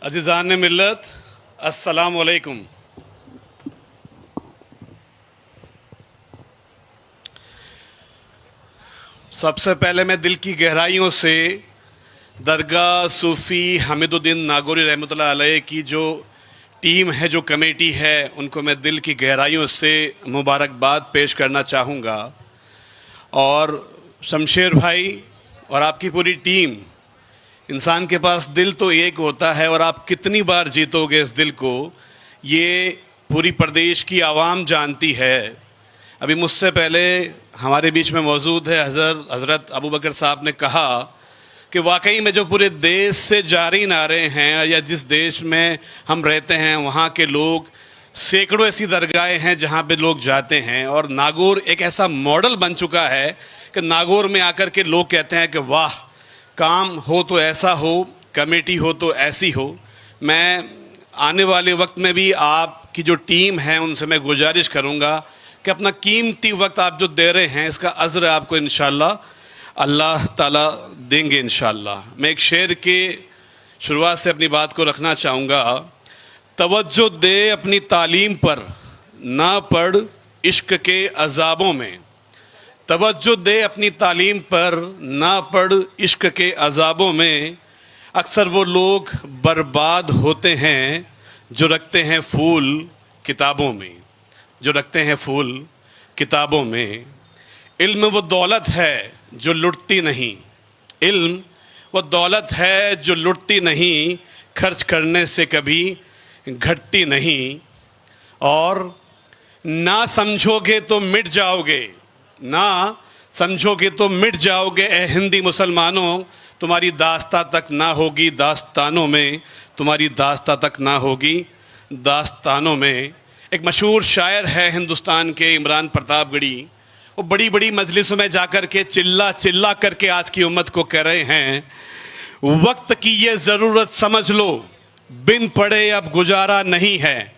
अज़ीज़ान मिल्लत, अस्सलामु अलैकुम। सबसे पहले मैं दिल की गहराइयों से दरगाह सूफ़ी हमीदुद्दीन नागौरी रहमतुल्लाह अलैह की जो टीम है, जो कमेटी है, उनको मैं दिल की गहराइयों से मुबारकबाद पेश करना चाहूँगा। और शमशेर भाई और आपकी पूरी टीम, इंसान के पास दिल तो एक होता है और आप कितनी बार जीतोगे इस दिल को, ये पूरी प्रदेश की आवाम जानती है। अभी मुझसे पहले हमारे बीच में मौजूद है हज़रत अबू बकर साहब ने कहा कि वाकई में जो पूरे देश से जारी नारे हैं या जिस देश में हम रहते हैं वहाँ के लोग, सैकड़ों ऐसी दरगाहें हैं जहाँ पे लोग जाते हैं। और नागौर एक ऐसा मॉडल बन चुका है कि नागौर में आकर के लोग कहते हैं कि वाह, काम हो तो ऐसा हो, कमेटी हो तो ऐसी हो। मैं आने वाले वक्त में भी आपकी जो टीम है उनसे मैं गुजारिश करूँगा कि अपना कीमती वक्त आप जो दे रहे हैं इसका अज़्र आपको इंशाअल्लाह अल्लाह ताला देंगे इंशाअल्लाह। मैं एक शेर के शुरुआत से अपनी बात को रखना चाहूँगा। तवज्जो दे अपनी तालीम पर, ना पढ़ इश्क के अज़ाबों में। तवज्जो दे अपनी तालीम पर, ना पढ़ इश्क के अज़ाबों में। अक्सर वो लोग बर्बाद होते हैं जो रखते हैं फूल किताबों में, जो रखते हैं फूल किताबों में। इल्म वो दौलत है जो लुटती नहीं, इल्म वो दौलत है जो लुटती नहीं, खर्च करने से कभी घटती नहीं। और ना समझोगे तो मिट जाओगे, ना समझोगे तो मिट जाओगे ए हिंदी मुसलमानों, तुम्हारी दास्ता तक ना होगी दास्तानों में, तुम्हारी दास्ता तक ना होगी दास्तानों में। एक मशहूर शायर है हिंदुस्तान के, इमरान प्रतापगढ़ी। वो बड़ी बड़ी मजलिसों में जाकर के चिल्ला चिल्ला करके आज की उम्मत को कह रहे हैं, वक्त की ये ज़रूरत समझ लो, बिन पढ़े अब गुजारा नहीं है।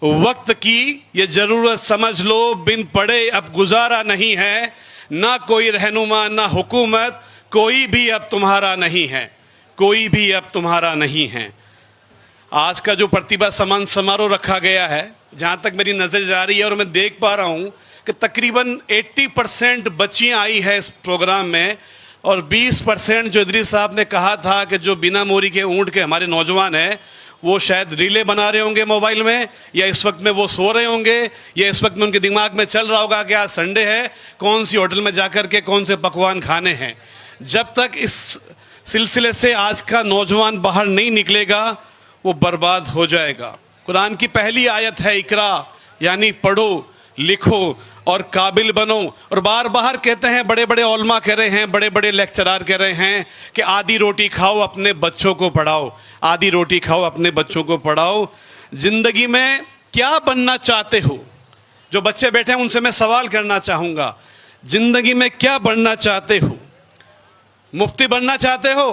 वक्त की ये ज़रूरत समझ लो, बिन पढ़े अब गुजारा नहीं है। ना कोई रहनुमा ना हुकूमत, कोई भी अब तुम्हारा नहीं है, कोई भी अब तुम्हारा नहीं है। आज का जो प्रतिभा सम्मान समारोह रखा गया है, जहाँ तक मेरी नज़र जा रही है और मैं देख पा रहा हूँ कि तकरीबन 80% बच्चियाँ आई है इस प्रोग्राम में, और 20% जो इदरीस साहब ने कहा था कि जो बिना मोरी के ऊँट के हमारे नौजवान हैं वो शायद रीले बना रहे होंगे मोबाइल में, या इस वक्त में वो सो रहे होंगे, या इस वक्त में उनके दिमाग में चल रहा होगा कि आज संडे है, कौन सी होटल में जाकर के कौन से पकवान खाने हैं। जब तक इस सिलसिले से आज का नौजवान बाहर नहीं निकलेगा वो बर्बाद हो जाएगा। कुरान की पहली आयत है इकरा, यानी पढ़ो लिखो और काबिल बनो। और बार बार कहते हैं, बड़े बड़े उलमा कह रहे हैं, बड़े बड़े लेक्चरार कह रहे हैं कि आधी रोटी खाओ अपने बच्चों को पढ़ाओ, आधी रोटी खाओ अपने बच्चों को पढ़ाओ। ज़िंदगी में क्या बनना चाहते हो? जो बच्चे बैठे हैं उनसे मैं सवाल करना चाहूँगा, ज़िंदगी में क्या बनना चाहते हो? मुफ्ती बनना चाहते हो?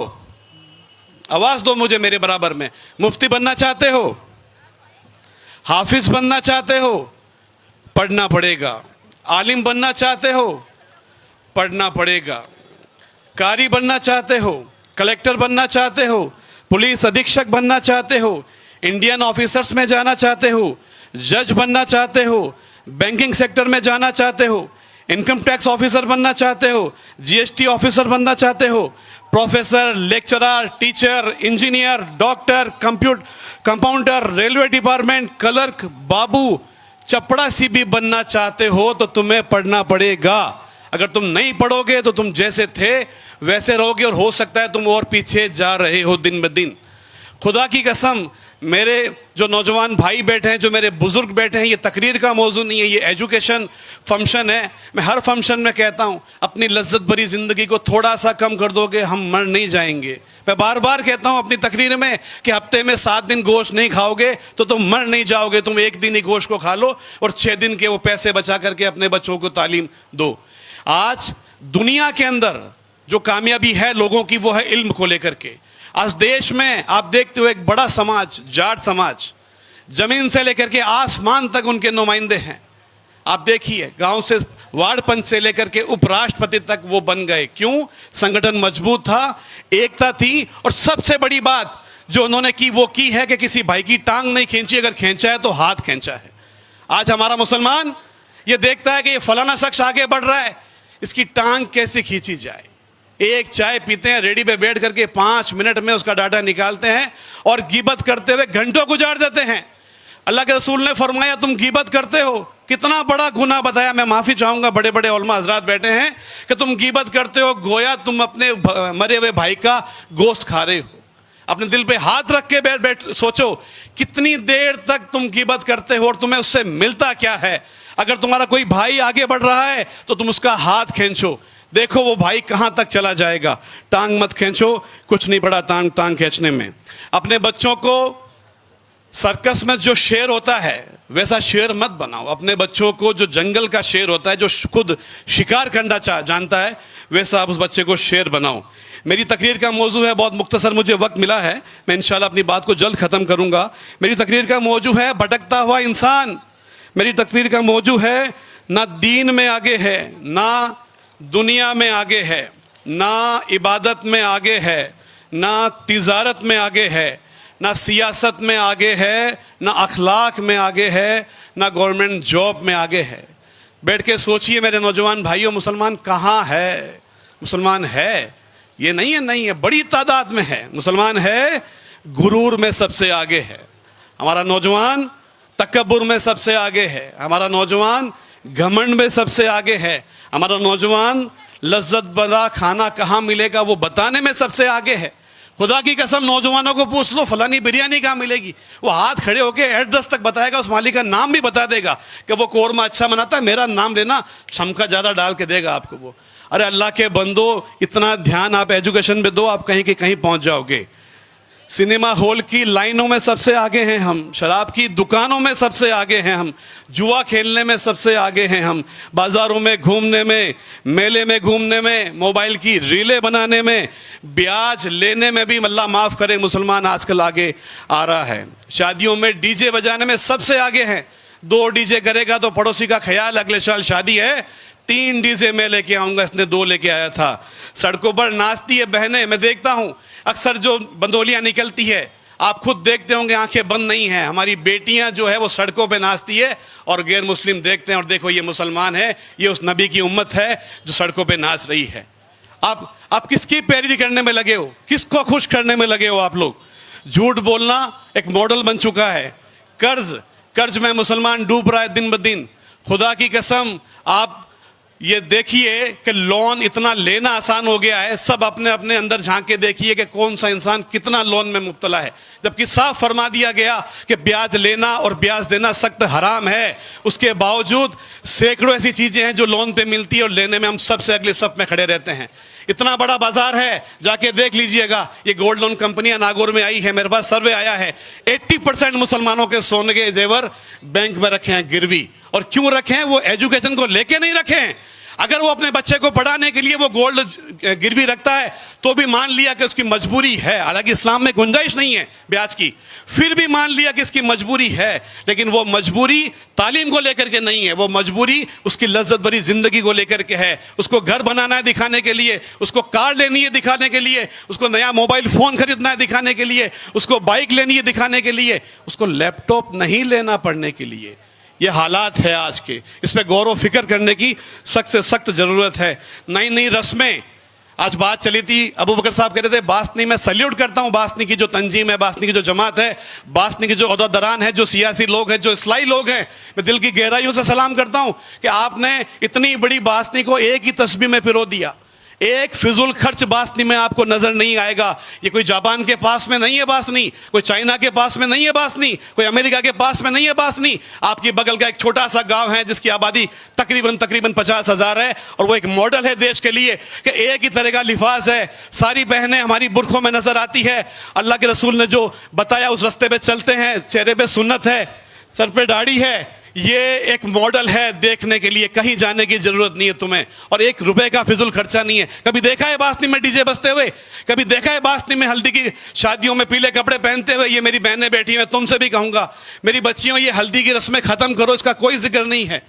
आवाज़ दो मुझे मेरे बराबर में। मुफ्ती बनना चाहते हो? हाफिज बनना चाहते हो? पढ़ना पड़ेगा। आलिम बनना चाहते हो? पढ़ना पड़ेगा। कारी बनना चाहते हो? कलेक्टर बनना चाहते हो? पुलिस अधीक्षक बनना चाहते हो? इंडियन ऑफिसर्स में जाना चाहते हो? जज बनना चाहते हो? बैंकिंग सेक्टर में जाना चाहते हो? इनकम टैक्स ऑफिसर बनना चाहते हो? जीएसटी ऑफिसर बनना चाहते हो? Professor, lecturer, teacher, engineer, doctor, compounder, railway department, clerk, बाबू, चपड़ासी भी बनना चाहते हो तो तुम्हें पढ़ना पड़ेगा। अगर तुम नहीं पढ़ोगे तो तुम जैसे थे वैसे रहोगे, और हो सकता है तुम और पीछे जा रहे हो दिन ब दिन। खुदा की कसम, मेरे जो नौजवान भाई बैठे हैं, जो मेरे बुज़ुर्ग बैठे हैं, ये तकरीर का मौजू नहीं है, ये एजुकेशन फंक्शन है। मैं हर फंक्शन में कहता हूँ, अपनी लज्जत भरी ज़िंदगी को थोड़ा सा कम कर दोगे, हम मर नहीं जाएंगे। मैं बार बार कहता हूँ अपनी तकरीर में कि हफ्ते में 7 दिन गोश्त नहीं खाओगे तो तुम मर नहीं जाओगे। तुम एक दिन ही गोश्त को खा लो और 6 दिन के वो पैसे बचा करके अपने बच्चों को तालीम दो। आज दुनिया के अंदर जो कामयाबी है लोगों की, वो है इल्म को लेकर के। आज देश में आप देखते हो एक बड़ा समाज, जाट समाज, जमीन से लेकर के आसमान तक उनके नुमाइंदे हैं। आप देखिए, गांव से वार्ड पंच से लेकर के उपराष्ट्रपति तक वो बन गए। क्यों? संगठन मजबूत था, एकता थी, और सबसे बड़ी बात, जो उन्होंने की वो की है कि किसी भाई की टांग नहीं खींची, अगर खींचा है तो हाथ खींचा है। आज हमारा मुसलमान ये देखता है कि ये फलाना शख्स आगे बढ़ रहा है, इसकी टांग कैसे खींची जाए। एक चाय पीते हैं रेडी पे बैठ करके 5 मिनट में उसका डाटा निकालते हैं और गीबत करते हुए घंटों गुजार देते हैं। अल्लाह के रसूल ने फरमाया तुम गीबत करते हो, कितना बड़ा गुनाह बताया। मैं माफ़ी चाहूँगा, बड़े बड़े उलमा हजरात बैठे हैं, कि तुम गीबत करते हो गोया तुम अपने मरे हुए भाई का गोश्त खा रहे हो। अपने दिल पे हाथ रख के बैठ बैठ सोचो कितनी देर तक तुम गीबत करते हो और तुम्हें उससे मिलता क्या है। अगर तुम्हारा कोई भाई आगे बढ़ रहा है तो तुम उसका हाथ खींचो, देखो वो भाई कहाँ तक चला जाएगा। टांग मत खींचो, कुछ नहीं पड़ा टांग खींचने में। अपने बच्चों को सर्कस में जो शेर होता है वैसा शेर मत बनाओ। अपने बच्चों को जो जंगल का शेर होता है, जो खुद शिकार करना जानता है, वैसा आप उस बच्चे को शेर बनाओ। मेरी तकरीर का मौजू है, बहुत मुख्तसर मुझे वक्त मिला है, मैं इंशाल्लाह अपनी बात को जल्द ख़त्म करूँगा। मेरी तकरीर का मौजू है भटकता हुआ इंसान। मेरी तकरीर का मौजू है ना दीन में आगे है, ना दुनिया में आगे है, ना इबादत में आगे है, ना तिजारत में आगे है, ना सियासत में आगे है, ना अखलाक में आगे है, ना गवर्नमेंट जॉब में आगे है। बैठ के सोचिए मेरे नौजवान भाइयों, मुसलमान कहाँ है? मुसलमान है, ये नहीं है, नहीं है, बड़ी तादाद में है। मुसलमान है, गुरूर में सबसे आगे है। हमारा नौजवान तकब्बुर में सबसे आगे है। हमारा नौजवान घमंड में सबसे आगे है। हमारा नौजवान लज्जत भरा खाना कहाँ मिलेगा वो बताने में सबसे आगे है। खुदा की कसम नौजवानों को पूछ लो फलानी बिरयानी कहाँ मिलेगी, वो हाथ खड़े होकर एड्रेस तक बताएगा, उस मालिक का नाम भी बता देगा कि वो कोरमा अच्छा बनाता है, मेरा नाम लेना, छमका ज़्यादा डाल के देगा आपको वो। अरे अल्लाह के बंदो, इतना ध्यान आप एजुकेशन पे दो, आप कहीं के कहीं पहुँच जाओगे। सिनेमा हॉल की लाइनों में सबसे आगे हैं हम, शराब की दुकानों में सबसे आगे हैं हम, जुआ खेलने में सबसे आगे हैं हम, बाज़ारों में घूमने में, मेले में घूमने में, मोबाइल की रीलें बनाने में, ब्याज लेने में भी अल्लाह माफ़ करे मुसलमान आजकल आगे आ रहा है। शादियों में डीजे बजाने में सबसे आगे हैं। 2 डीजे करेगा तो पड़ोसी का ख्याल अगले साल शादी है 3 डीजे मैं लेके आऊँगा, इसने 2 लेके आया था। सड़कों पर नाचती है बहनें, मैं देखता हूँ अक्सर जो बंदोलियाँ निकलती है, आप खुद देखते होंगे आंखें बंद नहीं हैं, हमारी बेटियां जो है वो सड़कों पे नाचती है और गैर मुस्लिम देखते हैं और देखो ये मुसलमान है, ये उस नबी की उम्मत है जो सड़कों पे नाच रही है। आप किसकी पैरवी करने में लगे हो? किसको खुश करने में लगे हो आप लोग? झूठ बोलना एक मॉडल बन चुका है। कर्ज में मुसलमान डूब रहा है दिन ब दिन। खुदा की कसम आप ये देखिए कि लोन इतना लेना आसान हो गया है। सब अपने अपने अंदर झांक के देखिए कि कौन सा इंसान कितना लोन में मुब्तला है, जबकि साफ फरमा दिया गया कि ब्याज लेना और ब्याज देना सख्त हराम है। उसके बावजूद सैकड़ों ऐसी चीज़ें हैं जो लोन पे मिलती है और लेने में हम सबसे अगले सफ में खड़े रहते हैं। इतना बड़ा बाजार है, जाके देख लीजिएगा। ये गोल्ड लोन कंपनियां नागौर में आई है, मेरे पास सर्वे आया है, 80% मुसलमानों के सोने के जेवर बैंक में रखे हैं गिरवी। और क्यों रखे हैं? वो एजुकेशन को लेके नहीं रखे हैं। अगर वो अपने बच्चे को पढ़ाने के लिए वो गोल्ड गिरवी रखता है तो भी मान लिया कि उसकी मजबूरी है, हालांकि इस्लाम में गुंजाइश नहीं है ब्याज की, फिर भी मान लिया कि इसकी मजबूरी है। लेकिन वो मजबूरी तालीम को लेकर के नहीं है, वो मजबूरी उसकी लज्जत भरी जिंदगी को लेकर के है। उसको घर बनाना है दिखाने के लिए, उसको कार लेनी है दिखाने के लिए, उसको नया मोबाइल फोन खरीदना है दिखाने के लिए, उसको बाइक लेनी है दिखाने के लिए, उसको लैपटॉप नहीं लेना पढ़ने के लिए। ये हालात है आज के, इस पर गौर व फिक्र करने की सख्त से सख्त ज़रूरत है। नई नई रस्में, आज बात चली थी, अबू बकर साहब कह रहे थे बासनी में सल्यूट करता हूँ, बासनी की जो तंजीम है, बासनी की जो जमात है, बासनी की जो ओहदेदारान है, जो सियासी लोग हैं, जो इस्लाही लोग हैं, मैं दिल की गहराइयों से सलाम करता हूँ कि आपने इतनी बड़ी बासनी को एक ही तस्बीह में पिरो दिया। एक फिजूल खर्च बासनी में आपको नजर नहीं आएगा। ये कोई जापान के पास में नहीं है बासनी, कोई चाइना के पास में नहीं है बासनी, कोई अमेरिका के पास में नहीं है बासनी। आपकी बगल का एक छोटा सा गांव है जिसकी आबादी तकरीबन 50,000 है और वो एक मॉडल है देश के लिए कि एक ही तरह का लिफाज है। सारी बहनें हमारी बुरखों में नजर आती है। अल्लाह के रसूल ने जो बताया उस रास्ते पे चलते हैं, चेहरे पे सुन्नत है, सर पे दाढ़ी है। ये एक मॉडल है देखने के लिए, कहीं जाने की जरूरत नहीं है तुम्हें, और 1 रुपए का फिजूल खर्चा नहीं है। कभी देखा है बासनी में डीजे बजते हुए? कभी देखा है बासनी में हल्दी की शादियों में पीले कपड़े पहनते हुए? ये मेरी बहनें बैठी हैं, तुमसे भी कहूंगा मेरी बच्चियों, ये हल्दी की रस्में खत्म करो, इसका कोई जिक्र नहीं है।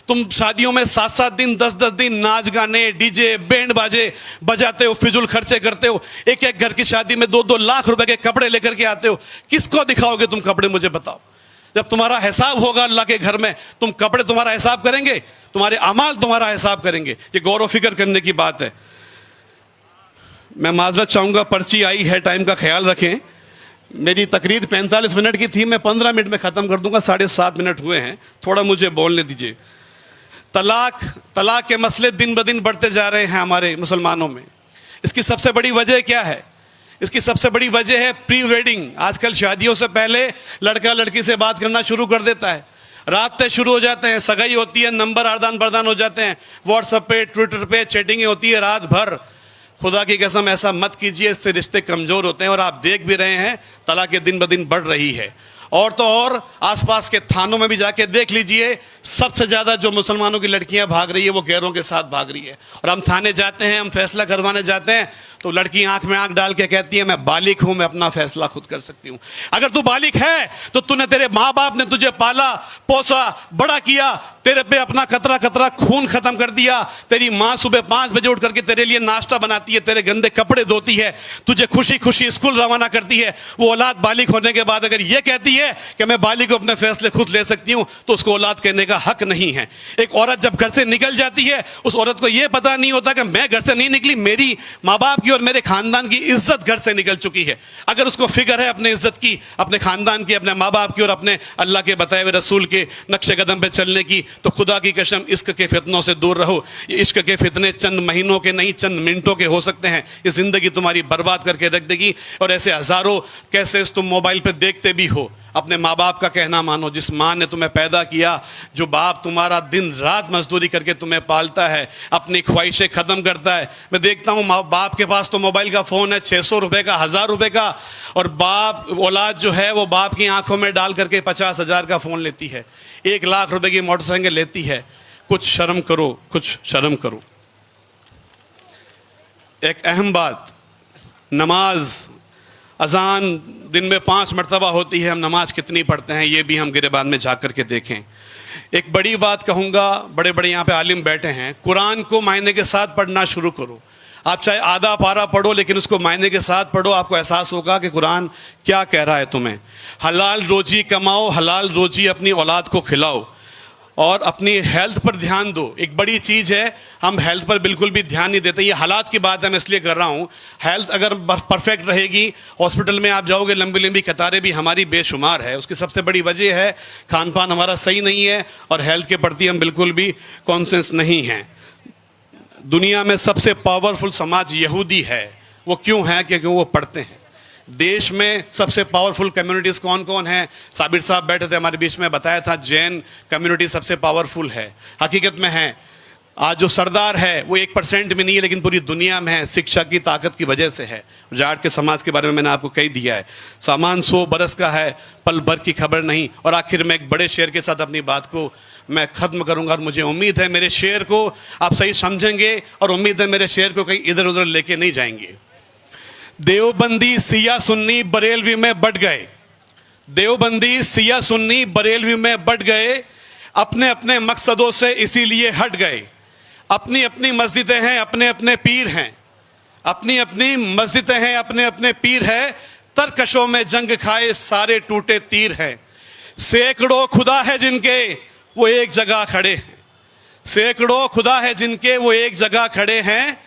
तुम शादियों में 7-7 दिन 10-10 दिन नाच गाने डीजे बैंड बाजे बजाते हो, फिजूल खर्चे करते हो, एक एक घर की शादी में 2-2 लाख रुपए के कपड़े लेकर के आते हो। किसको दिखाओगे तुम कपड़े, मुझे बताओ। जब तुम्हारा हिसाब होगा अल्लाह के घर में, तुम कपड़े तुम्हारा हिसाब करेंगे, तुम्हारे अमाल तुम्हारा हिसाब करेंगे। ये गौर व फिक्र करने की बात है। मैं माजरत चाहूंगा, पर्ची आई है, टाइम का ख्याल रखें। मेरी तकरीर 45 मिनट की थी, मैं 15 मिनट में ख़त्म कर दूंगा, 7.5 मिनट हुए हैं, थोड़ा मुझे बोलने दीजिए। तलाक के मसले दिन ब दिन बढ़ते जा रहे हैं हमारे मुसलमानों में। इसकी सबसे बड़ी वजह क्या है? इसकी सबसे बड़ी वजह है प्री वेडिंग। आजकल शादियों से पहले लड़का लड़की से बात करना शुरू कर देता है, रास्ते शुरू हो जाते हैं, सगाई होती है, नंबर आदान प्रदान हो जाते हैं, व्हाट्सएप पे ट्विटर पे चैटिंगें होती है रात भर। खुदा की कसम ऐसा मत कीजिए, इससे रिश्ते कमज़ोर होते हैं। और आप देख भी रहे हैं तलाक के दिन ब दिन बढ़ रही है। और तो और आसपास के थानों में भी जाके देख लीजिए, सबसे ज़्यादा जो मुसलमानों की लड़कियां भाग रही है वो गैरों के साथ भाग रही है। और हम थाने जाते हैं, हम फैसला करवाने जाते हैं, तो लड़की आंख में आंख डाल के कहती है मैं बालिग हूं, मैं अपना फैसला खुद कर सकती हूं। अगर तू बालिग है तो तूने, तेरे माँ बाप ने तुझे पाला पोसा बड़ा किया, तेरे पे अपना कतरा कतरा खून खत्म कर दिया। तेरी माँ सुबह 5 बजे उठ करके तेरे लिए नाश्ता बनाती है, तेरे गंदे कपड़े धोती है, तुझे खुशी खुशी स्कूल रवाना करती है। वो औलाद बालिग होने के बाद अगर ये कहती है कि मैं बालिग अपने फैसले खुद ले सकती हूं, तो उसको औलाद कहने का हक नहीं है। एक औरत जब घर से निकल जाती है, उस औरत को यह पता नहीं होता कि मैं घर से नहीं निकली, मेरी माँ बाप की और मेरे खानदान की इज्जत घर से निकल चुकी है। अगर उसको फिक्र है अपने इज्जत की, अपने खानदान की, अपने माँ बाप की और अपने अल्लाह के बताए हुए रसूल के नक्शे कदम पे चलने की, तो खुदा की कसम इश्क के फितनों से दूर रहो। ये इश्क के फितने चंद महीनों के नहीं, चंद मिनटों के हो सकते हैं। ये जिंदगी तुम्हारी बर्बाद करके रख देगी। और ऐसे हजारों कैसेस तुम मोबाइल पे देखते भी हो। अपने माँ बाप का कहना मानो, जिस माँ ने तुम्हें पैदा किया, जो बाप तुम्हारा दिन रात मजदूरी करके तुम्हें पालता है, अपनी ख्वाहिशें खत्म करता है। मैं देखता हूँ माँ बाप के पास तो मोबाइल का फ़ोन है 600 रुपये का, 1000 रुपये का, और बाप औलाद जो है वो बाप की आंखों में डाल करके 50,000 का फ़ोन लेती है, 1 लाख रुपए की मोटरसाइकिल लेती है। कुछ शर्म करो, कुछ शर्म करो। एक अहम बात, नमाज अजान दिन में 5 मरतबा होती है, हम नमाज कितनी पढ़ते हैं ये भी हम गिरेबान में जा कर के देखें। एक बड़ी बात कहूँगा, बड़े बड़े यहाँ पे आलिम बैठे हैं, कुरान को मायने के साथ पढ़ना शुरू करो। आप चाहे आधा पारा पढ़ो, लेकिन उसको मायने के साथ पढ़ो, आपको एहसास होगा कि कुरान क्या कह रहा है तुम्हें। हलाल रोजी कमाओ, हलाल रोजी अपनी औलाद को खिलाओ, और अपनी हेल्थ पर ध्यान दो। एक बड़ी चीज़ है, हम हेल्थ पर बिल्कुल भी ध्यान नहीं देते। ये हालात की बात है, मैं इसलिए कर रहा हूँ। हेल्थ अगर परफेक्ट रहेगी, हॉस्पिटल में आप जाओगे, लंबी लंबी कतारें भी हमारी बेशुमार है। उसकी सबसे बड़ी वजह है खान पान हमारा सही नहीं है, और हेल्थ के प्रति हम बिल्कुल भी कॉन्शियस नहीं हैं। दुनिया में सबसे पावरफुल समाज यहूदी है। वो क्यों है? क्योंकि वो पढ़ते हैं। देश में सबसे पावरफुल कम्युनिटीज़ कौन कौन है? साबिर साहब बैठे थे हमारे बीच में, बताया था जैन कम्युनिटी सबसे पावरफुल है। हकीकत में है। आज जो सरदार है वो 1% में नहीं है, लेकिन पूरी दुनिया में है, शिक्षा की ताकत की वजह से है। जाट के समाज के बारे में मैंने आपको कही दिया है। सामान 100 बरस का है, पल भर की खबर नहीं। और आखिर में एक बड़े शेर के साथ अपनी बात को मैं ख़त्म करूँगा, और मुझे उम्मीद है मेरे शेर को आप सही समझेंगे, और उम्मीद है मेरे शेर को कहीं इधर उधर लेके नहीं जाएंगे। देवबंदी सिया सुन्नी बरेलवी में बट गए, देवबंदी सिया सुन्नी बरेलवी में बट गए, अपने अपने मकसदों से इसीलिए हट गए। अपनी अपनी मस्जिदें हैं, अपने अपने पीर हैं, अपनी अपनी मस्जिदें हैं, अपने अपने पीर हैं, तरकशों में जंग खाए सारे टूटे तीर हैं। सैकड़ों खुदा है जिनके वो एक जगह खड़े हैं, सैकड़ों खुदा है जिनके वो एक जगह खड़े हैं,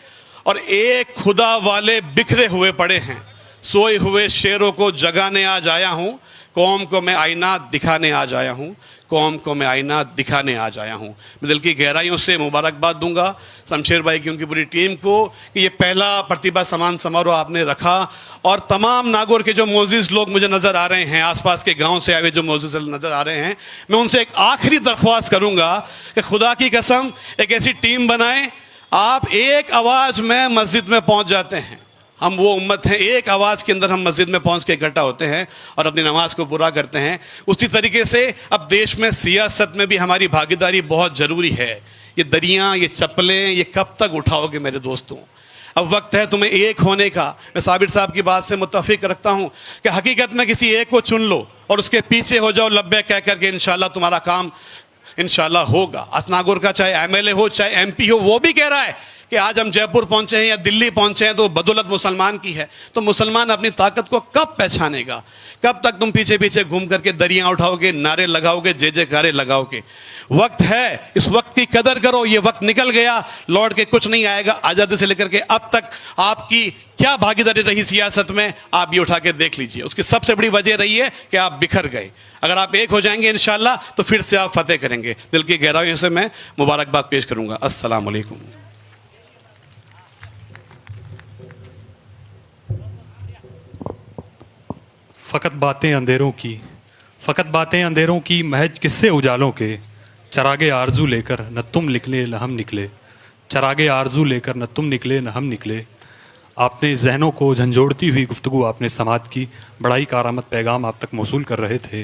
और एक खुदा वाले बिखरे हुए पड़े हैं। सोए हुए शेरों को जगाने आज आया हूँ, कौम को मैं आईना दिखाने आज आया हूँ, कौम को मैं आईना दिखाने आज आया हूँ। मैं दिल की गहराइयों से मुबारकबाद दूंगा शमशेर भाई की, उनकी पूरी टीम को, कि ये पहला प्रतिभा सम्मान समारोह आपने रखा। और तमाम नागौर के जो मोअज़्ज़िज़ लोग मुझे नज़र आ रहे हैं, आसपास के गांव से आए हुए जो मोअज़्ज़िज़ नज़र आ रहे हैं, मैं उनसे एक आखिरी दरख्वास्त करूँगा कि खुदा की कसम एक ऐसी टीम बनाएं, आप एक आवाज़ में मस्जिद में पहुँच जाते हैं। हम वो उम्मत हैं, एक आवाज़ के अंदर हम मस्जिद में पहुंच के इकट्ठा होते हैं और अपनी नमाज को पूरा करते हैं। उसी तरीके से अब देश में सियासत में भी हमारी भागीदारी बहुत ज़रूरी है। ये दरियाँ, ये चप्पलें, ये कब तक उठाओगे मेरे दोस्तों? अब वक्त है तुम्हें एक होने का। मैं साबिर साहब की बात से मुत्तफिक रखता हूँ कि हकीकत में किसी एक को चुन लो और उसके पीछे हो जाओ लब्बे कह करके, इंशाल्लाह तुम्हारा काम इंशाल्लाह होगा। असनागुर का चाहे एमएलए हो चाहे एमपी हो, वो भी कह रहा है कि आज हम जयपुर पहुंचे हैं या दिल्ली पहुंचे हैं तो बदौलत मुसलमान की है। तो मुसलमान अपनी ताकत को कब पहचानेगा? कब तक तुम पीछे पीछे घूम करके दरियां उठाओगे, नारे लगाओगे, जय जयकारे लगाओगे? वक्त है, इस वक्त की कदर करो। ये वक्त निकल गया, लौट के कुछ नहीं आएगा। आज़ादी से लेकर के अब तक आपकी क्या भागीदारी रही सियासत में, आप ये उठा के देख लीजिए। उसकी सबसे बड़ी वजह रही है कि आप बिखर गए। अगर आप एक हो जाएंगे इंशाल्लाह तो फिर से आप फतेह करेंगे। दिल की गहराइयों से मैं मुबारकबाद पेश करूंगा। अस्सलाम वालेकुम। फ़कत बातें अंधेरों की महज किस्से उजालों के। चरागे आरजू लेकर न तुम निकले न हम निकले, चरागे आरजू लेकर न तुम निकले न हम निकले। आपने जहनों को झंझोड़ती हुई गुफ्तगू आपने समात की, बड़ा ही कारामद पैगाम आप तक मौसूल कर रहे थे।